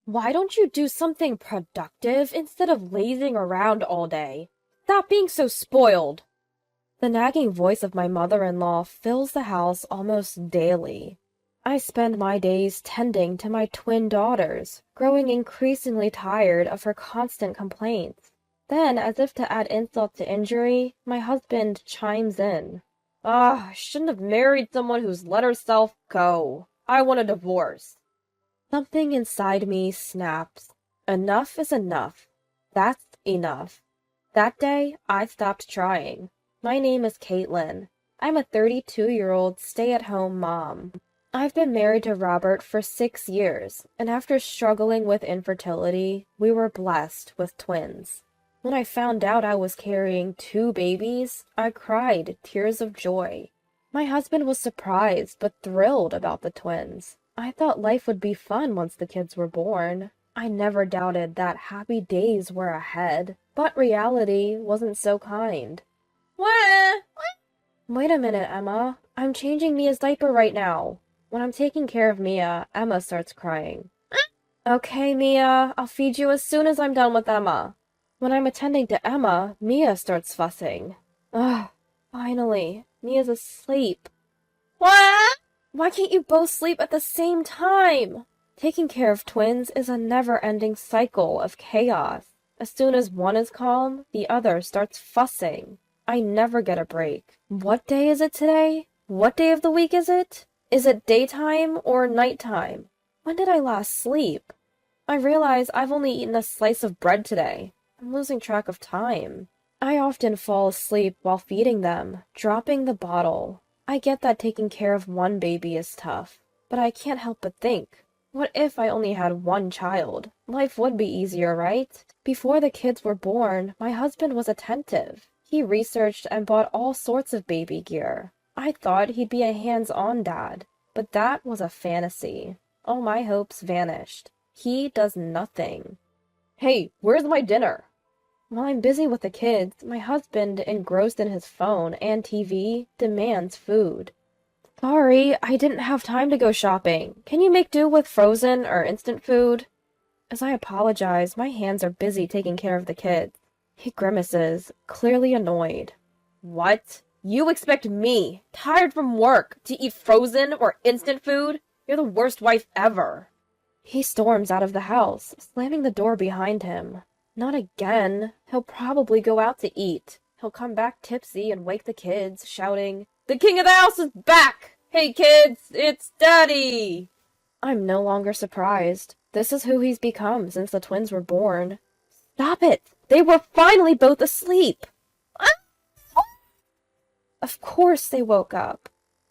Why don't you do something productive instead of lazing around all day? Stop being so spoiled. The nagging voice of my mother-in-law fills the house almost daily. I spend my days tending to my twin daughters, growing increasingly tired of her constant complaints. Then, as if to add insult to injury, my husband chimes in. I shouldn't have married someone who's let herself go. I want a divorce. Something inside me snaps. Enough is enough. That's enough. That day, I stopped trying. My name is Caitlin. I'm a 32-year-old stay-at-home mom. I've been married to Robert for 6 years, and after struggling with infertility, we were blessed with twins. When I found out I was carrying 2 babies, I cried tears of joy. My husband was surprised but thrilled about the twins. I thought life would be fun once the kids were born. I never doubted that happy days were ahead, but reality wasn't so kind. What? Wait a minute, Emma. I'm changing Mia's diaper right now. When I'm taking care of Mia, Emma starts crying. Okay, Mia, I'll feed you as soon as I'm done with Emma. When I'm attending to Emma, Mia starts fussing. Ugh, finally, Mia's asleep. What? Why can't you both sleep at the same time? Taking care of twins is a never-ending cycle of chaos. As soon as one is calm, the other starts fussing. I never get a break. What day is it today? What day of the week is it? Is it daytime or nighttime? When did I last sleep? I realize I've only eaten a slice of bread today. I'm losing track of time. I often fall asleep while feeding them, dropping the bottle. I get that taking care of one baby is tough, but I can't help but think, what if I only had one child? Life would be easier, right? Before the kids were born, my husband was attentive. He researched and bought all sorts of baby gear. I thought he'd be a hands-on dad, but that was a fantasy. All my hopes vanished. He does nothing. Hey, where's my dinner? While I'm busy with the kids, my husband, engrossed in his phone and TV, demands food. Sorry, I didn't have time to go shopping. Can you make do with frozen or instant food? As I apologize, my hands are busy taking care of the kids. He grimaces, clearly annoyed. What? You expect me, tired from work, to eat frozen or instant food? You're the worst wife ever. He storms out of the house, slamming the door behind him. Not again. He'll probably go out to eat. He'll come back tipsy and wake the kids, shouting, "The king of the house is back! Hey kids, it's Daddy!" I'm no longer surprised. This is who he's become since the twins were born. Stop it! They were finally both asleep! Of course they woke up.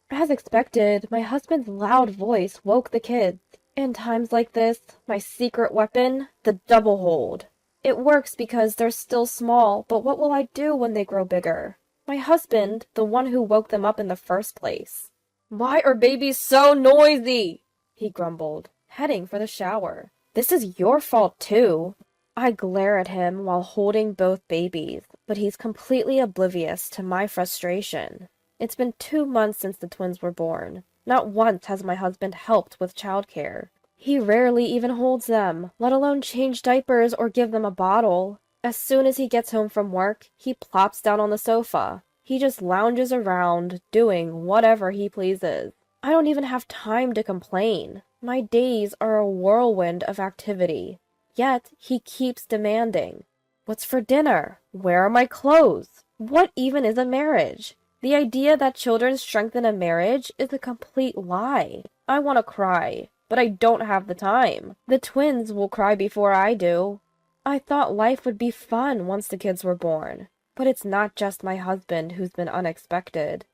As expected, my husband's loud voice woke the kids. In times like this, my secret weapon, the double hold. It works because they're still small, but what will I do when they grow bigger? My husband, the one who woke them up in the first place. Why are babies so noisy? He grumbled, heading for the shower. This is your fault too. I glare at him while holding both babies, but he's completely oblivious to my frustration. It's been 2 months since the twins were born. Not once has my husband helped with childcare. He rarely even holds them, let alone change diapers or give them a bottle. As soon as he gets home from work, he plops down on the sofa. He just lounges around, doing whatever he pleases. I don't even have time to complain. My days are a whirlwind of activity. Yet, he keeps demanding. What's for dinner? Where are my clothes? What even is a marriage? The idea that children strengthen a marriage is a complete lie. I want to cry, but I don't have the time. The twins will cry before I do. I thought life would be fun once the kids were born. But it's not just my husband who's been unexpected.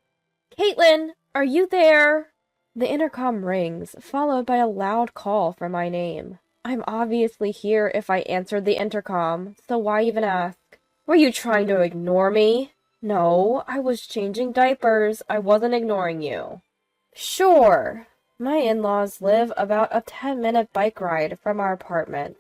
Caitlin, are you there? The intercom rings, followed by a loud call for my name. I'm obviously here if I answered the intercom, so why even ask? Were you trying to ignore me? No, I was changing diapers. I wasn't ignoring you. Sure. My in-laws live about a 10-minute bike ride from our apartment.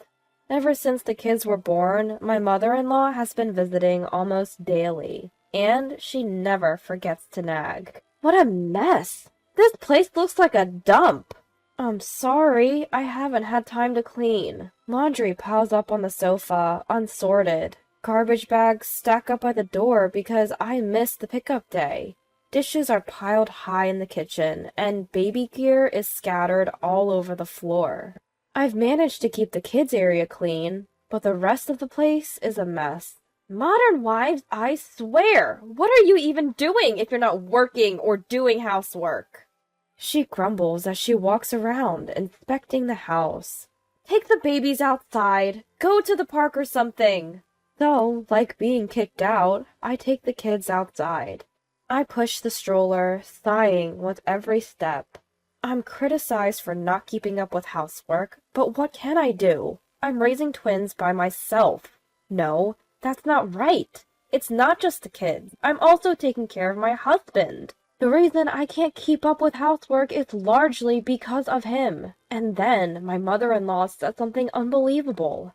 Ever since the kids were born, my mother-in-law has been visiting almost daily, and she never forgets to nag. What a mess! This place looks like a dump! I'm sorry, I haven't had time to clean. Laundry piles up on the sofa, unsorted. Garbage bags stack up by the door because I missed the pickup day. Dishes are piled high in the kitchen, and baby gear is scattered all over the floor. I've managed to keep the kids' area clean, but the rest of the place is a mess. Modern wives, I swear! What are you even doing if you're not working or doing housework? She grumbles as she walks around, inspecting the house. Take the babies outside. Go to the park or something. Though, like being kicked out, I take the kids outside. I push the stroller, sighing with every step. I'm criticized for not keeping up with housework, but what can I do? I'm raising twins by myself. No, that's not right. It's not just the kids. I'm also taking care of my husband. The reason I can't keep up with housework is largely because of him. And then my mother-in-law said something unbelievable.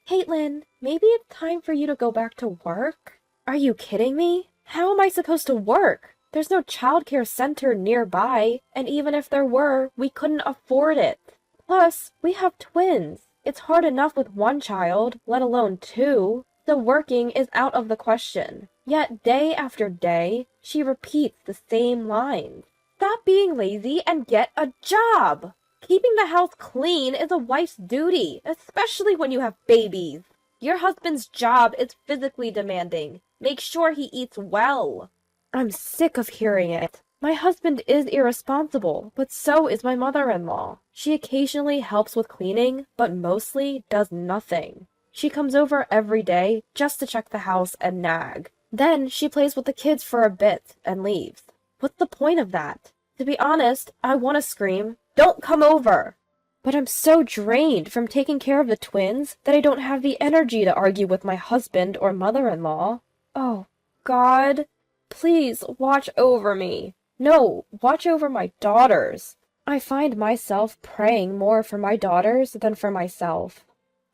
Caitlin, maybe it's time for you to go back to work? Are you kidding me? How am I supposed to work? There's no childcare center nearby, and even if there were, we couldn't afford it. Plus, we have twins. It's hard enough with one child, let alone two. So working is out of the question. Yet day after day, she repeats the same lines. Stop being lazy and get a job! Keeping the house clean is a wife's duty, especially when you have babies. Your husband's job is physically demanding. Make sure he eats well. I'm sick of hearing it. My husband is irresponsible, but so is my mother-in-law. She occasionally helps with cleaning, but mostly does nothing. She comes over every day just to check the house and nag. Then she plays with the kids for a bit and leaves. What's the point of that? To be honest, I want to scream, "Don't come over!" But I'm so drained from taking care of the twins that I don't have the energy to argue with my husband or mother-in-law. Oh, God, please watch over me. No, watch over my daughters. I find myself praying more for my daughters than for myself.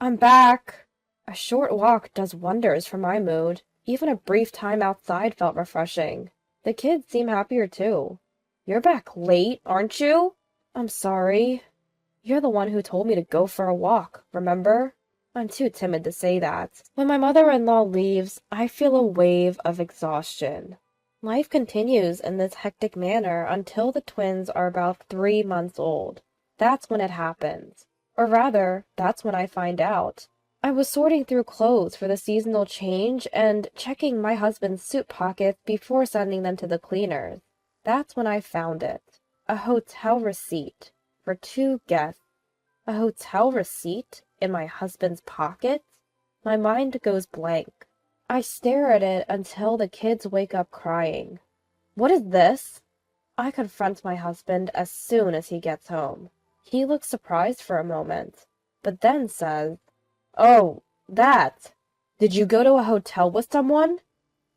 I'm back. A short walk does wonders for my mood. Even a brief time outside felt refreshing. The kids seem happier too. You're back late, aren't you? I'm sorry. You're the one who told me to go for a walk, remember? I'm too timid to say that. When my mother-in-law leaves, I feel a wave of exhaustion. Life continues in this hectic manner until the twins are about 3 months old. That's when it happens. Or rather, that's when I find out. I was sorting through clothes for the seasonal change and checking my husband's suit pockets before sending them to the cleaners. That's when I found it. A hotel receipt for 2 guests. A hotel receipt in my husband's pocket? My mind goes blank. I stare at it until the kids wake up crying. What is this? I confront my husband as soon as he gets home. He looks surprised for a moment, but then says, "Oh, that. Did you go to a hotel with someone?"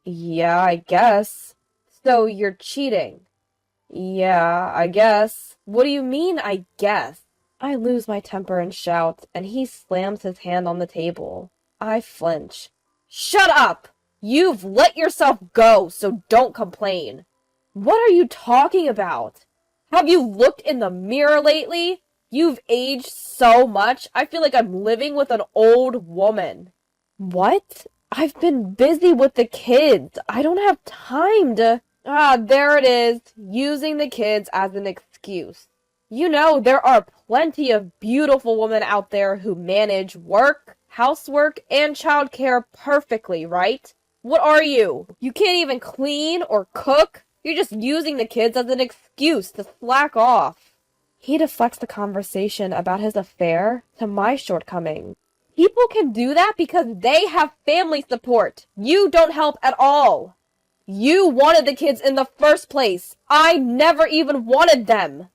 "Yeah, I guess." "So you're cheating?" "Yeah, I guess." "What do you mean, I guess?" I lose my temper and shout, and he slams his hand on the table. I flinch. "Shut up! You've let yourself go, so don't complain." "What are you talking about? Have you looked in the mirror lately? You've aged so much, I feel like I'm living with an old woman." "What? I've been busy with the kids. I don't have time to—" "Ah, there it is, using the kids as an excuse. You know, there are plenty of beautiful women out there who manage work, housework, and childcare perfectly, right? What are you? You can't even clean or cook? You're just using the kids as an excuse to slack off." He deflects the conversation about his affair to my shortcomings. "People can do that because they have family support. You don't help at all. You wanted the kids in the first place. I never even wanted them."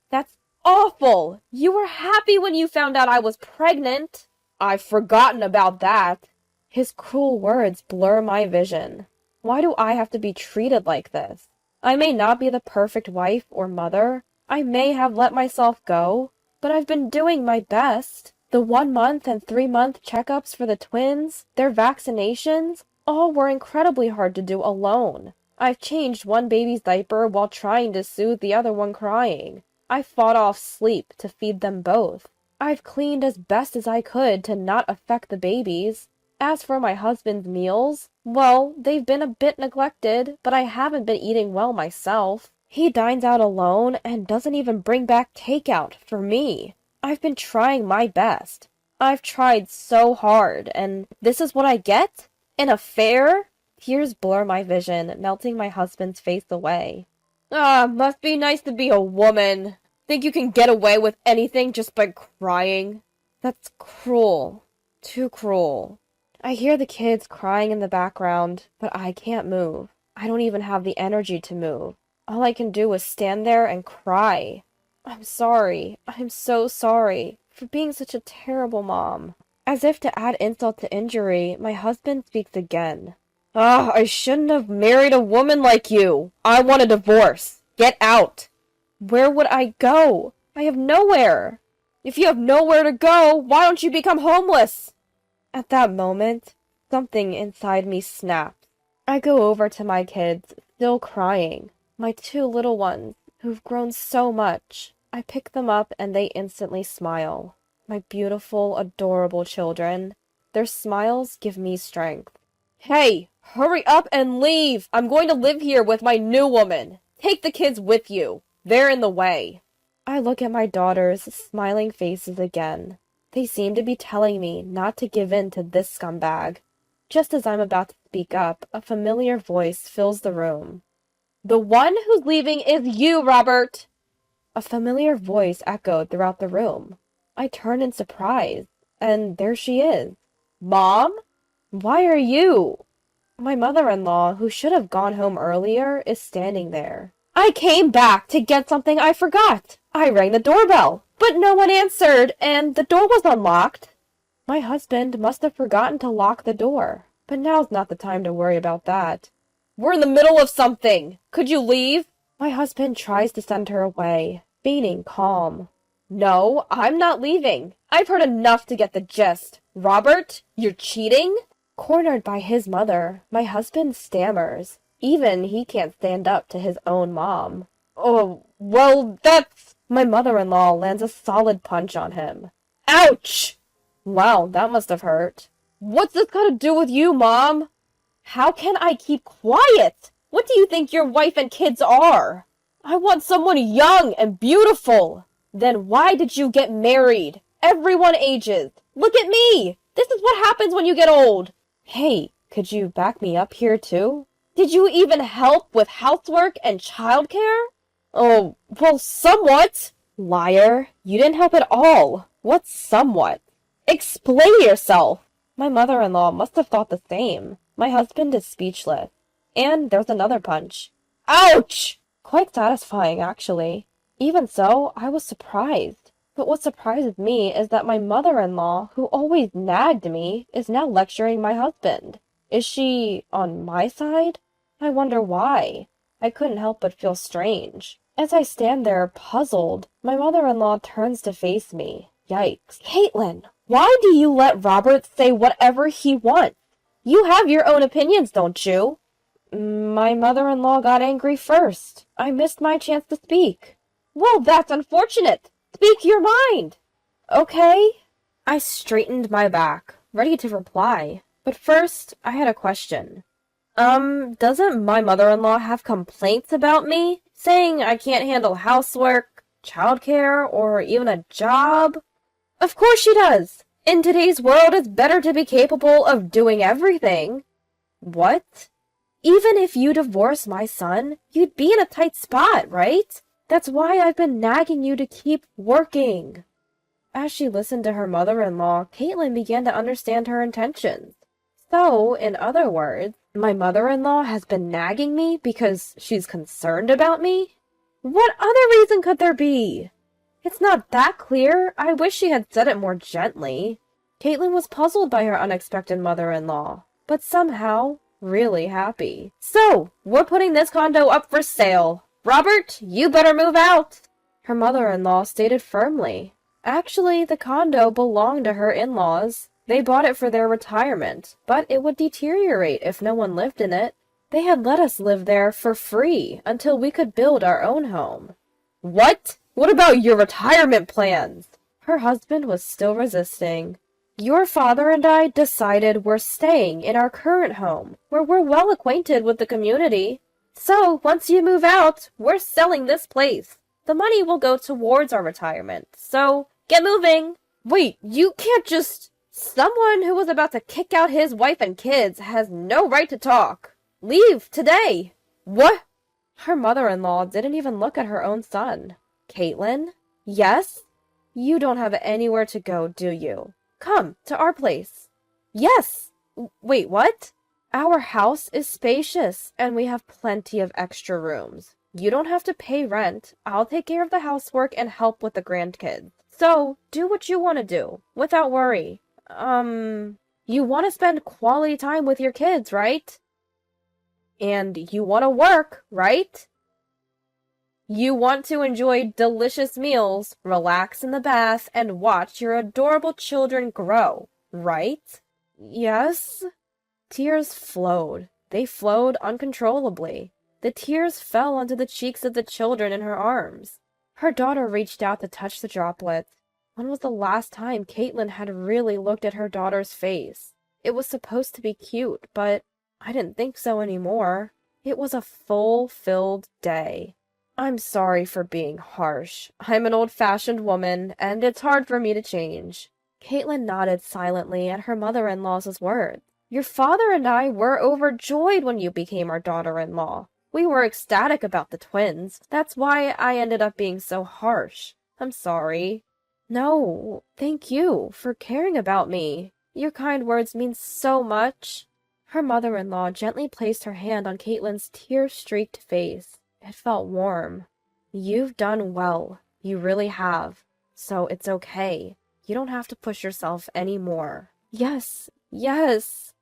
"That's awful. You were happy when you found out I was pregnant." "I've forgotten about that." His cruel words blur my vision. Why do I have to be treated like this? I may not be the perfect wife or mother. I may have let myself go, but I've been doing my best. The 1-month and 3-month checkups for the twins, their vaccinations, all were incredibly hard to do alone. I've changed one baby's diaper while trying to soothe the other one crying. I fought off sleep to feed them both. I've cleaned as best as I could to not affect the babies. As for my husband's meals, well, they've been a bit neglected, but I haven't been eating well myself. He dines out alone and doesn't even bring back takeout for me. I've been trying my best. I've tried so hard, and this is what I get? An affair? Tears blur my vision, melting my husband's face away. Ah, must be nice to be a woman. Think you can get away with anything just by crying? That's cruel. Too cruel. I hear the kids crying in the background, but I can't move. I don't even have the energy to move. All I can do is stand there and cry. I'm sorry. I'm so sorry for being such a terrible mom. As if to add insult to injury, my husband speaks again. Ah, I shouldn't have married a woman like you. I want a divorce. Get out. Where would I go? I have nowhere. If you have nowhere to go, why don't you become homeless? At that moment, something inside me snaps. I go over to my kids, still crying. My two little ones, who've grown so much. I pick them up and they instantly smile. My beautiful, adorable children. Their smiles give me strength. Hey, hurry up and leave! I'm going to live here with my new woman. Take the kids with you. They're in the way. I look at my daughters' smiling faces again. They seem to be telling me not to give in to this scumbag. Just as I'm about to speak up, a familiar voice fills the room. The one who's leaving is you, Robert! A familiar voice echoed throughout the room. I turn in surprise, and there she is. Mom? Why are you? My mother-in-law, who should have gone home earlier, is standing there. I came back to get something I forgot. I rang the doorbell, but no one answered, and the door was unlocked. My husband must have forgotten to lock the door, but now's not the time to worry about that. We're in the middle of something. Could you leave? My husband tries to send her away, feigning calm. No, I'm not leaving. I've heard enough to get the gist. Robert, you're cheating? Cornered by his mother, my husband stammers. Even he can't stand up to his own mom. Oh, well, that's... My mother-in-law lands a solid punch on him. Ouch! Wow, that must have hurt. What's this got to do with you, Mom? How can I keep quiet? What do you think your wife and kids are? I want someone young and beautiful. Then why did you get married? Everyone ages. Look at me. This is what happens when you get old. Hey, could you back me up here too? Did you even help with housework and childcare? Oh, well, somewhat. Liar, you didn't help at all. What's somewhat? Explain yourself. My mother-in-law must have thought the same. My husband is speechless. And there's another punch. Ouch! Quite satisfying, actually. Even so, I was surprised. But what surprises me is that my mother-in-law, who always nagged me, is now lecturing my husband. Is she on my side? I wonder why. I couldn't help but feel strange. As I stand there, puzzled, my mother-in-law turns to face me. Yikes. Caitlin, why do you let Robert say whatever he wants? You have your own opinions, don't you? My mother-in-law got angry first. I missed my chance to speak. Well, that's unfortunate. Speak your mind. Okay. I straightened my back, ready to reply. But first, I had a question. Doesn't my mother-in-law have complaints about me? Saying I can't handle housework, childcare, or even a job? Of course she does. In today's world, it's better to be capable of doing everything. What? Even if you divorce my son, you'd be in a tight spot, right? That's why I've been nagging you to keep working. As she listened to her mother-in-law, Caitlin began to understand her intentions. So, in other words, my mother-in-law has been nagging me because she's concerned about me? What other reason could there be? It's not that clear. I wish she had said it more gently. Caitlin was puzzled by her unexpected mother-in-law, but somehow really happy. So, we're putting this condo up for sale. Robert, you better move out. Her mother-in-law stated firmly. Actually, the condo belonged to her in-laws. They bought it for their retirement, but it would deteriorate if no one lived in it. They had let us live there for free until we could build our own home. What? What about your retirement plans? Her husband was still resisting. Your father and I decided we're staying in our current home, where we're well acquainted with the community. So, once you move out, we're selling this place. The money will go towards our retirement, so get moving. Wait, you can't just... Someone who was about to kick out his wife and kids has no right to talk. Leave today. What? Her mother-in-law didn't even look at her own son. Caitlin? Yes? You don't have anywhere to go, do you? Come to our place. Yes. Wait, what? Our house is spacious, and we have plenty of extra rooms. You don't have to pay rent. I'll take care of the housework and help with the grandkids. So, do what you want to do, without worry. You want to spend quality time with your kids, right? And you want to work, right? You want to enjoy delicious meals, relax in the bath, and watch your adorable children grow, right? Yes? Tears flowed. They flowed uncontrollably. The tears fell onto the cheeks of the children in her arms. Her daughter reached out to touch the droplets. When was the last time Caitlin had really looked at her daughter's face? It was supposed to be cute, but I didn't think so anymore. It was a full-filled day. I'm sorry for being harsh. I'm an old-fashioned woman, and it's hard for me to change. Caitlin nodded silently at her mother-in-law's words. Your father and I were overjoyed when you became our daughter-in-law. We were ecstatic about the twins. That's why I ended up being so harsh. I'm sorry. No, thank you for caring about me. Your kind words mean so much. Her mother-in-law gently placed her hand on Caitlin's tear-streaked face. It felt warm. You've done well. You really have. So it's okay. You don't have to push yourself anymore. Yes, yes.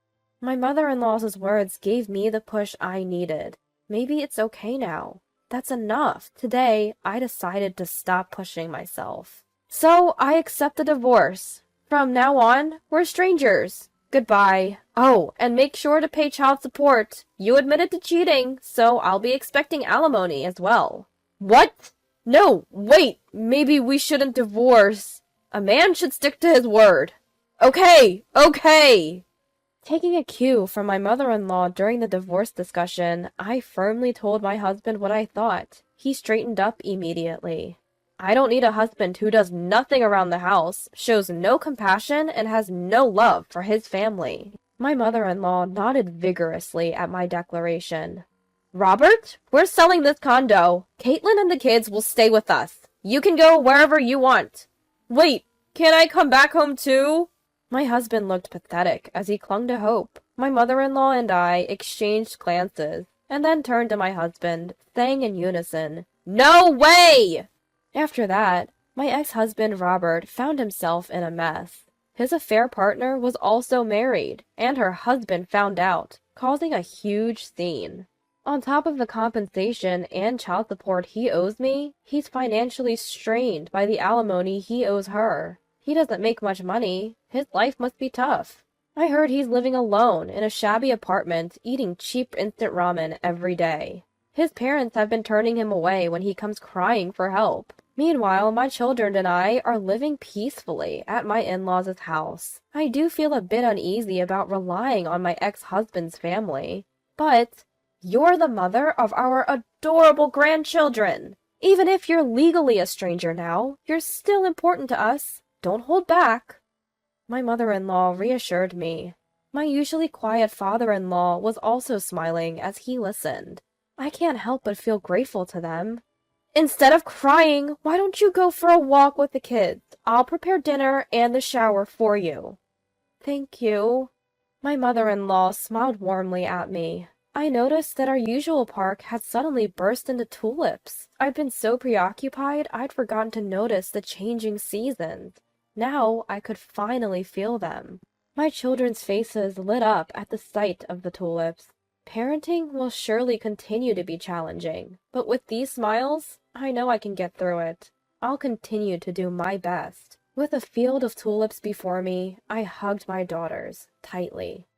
My mother-in-law's words gave me the push I needed. Maybe it's okay now. That's enough. Today, I decided to stop pushing myself. So I accept the divorce. From now on, we're strangers. Goodbye. Oh, and make sure to pay child support. You admitted to cheating, so I'll be expecting alimony as well. What? No, wait, maybe we shouldn't divorce. A man should stick to his word. Okay. Taking a cue from my mother-in-law during the divorce discussion, I firmly told my husband what I thought. He straightened up immediately. I don't need a husband who does nothing around the house, shows no compassion, and has no love for his family. My mother-in-law nodded vigorously at my declaration. Robert, we're selling this condo. Caitlin and the kids will stay with us. You can go wherever you want. Wait, can I come back home too? My husband looked pathetic as he clung to hope. My mother-in-law and I exchanged glances, and then turned to my husband, saying in unison, No way! After that, my ex-husband Robert found himself in a mess. His affair partner was also married, and her husband found out, causing a huge scene. On top of the compensation and child support he owes me, he's financially strained by the alimony he owes her. He doesn't make much money. His life must be tough. I heard he's living alone in a shabby apartment, eating cheap instant ramen every day. His parents have been turning him away when he comes crying for help. Meanwhile, my children and I are living peacefully at my in-laws' house. I do feel a bit uneasy about relying on my ex-husband's family. But you're the mother of our adorable grandchildren. Even if you're legally a stranger now, you're still important to us. Don't hold back. My mother-in-law reassured me. My usually quiet father-in-law was also smiling as he listened. I can't help but feel grateful to them. Instead of crying, why don't you go for a walk with the kids? I'll prepare dinner and the shower for you. Thank you. My mother-in-law smiled warmly at me. I noticed that our usual park had suddenly burst into tulips. I'd been so preoccupied I'd forgotten to notice the changing seasons. Now I could finally feel them. My children's faces lit up at the sight of the tulips. Parenting will surely continue to be challenging, but with these smiles, I know I can get through it. I'll continue to do my best. With a field of tulips before me, I hugged my daughters tightly.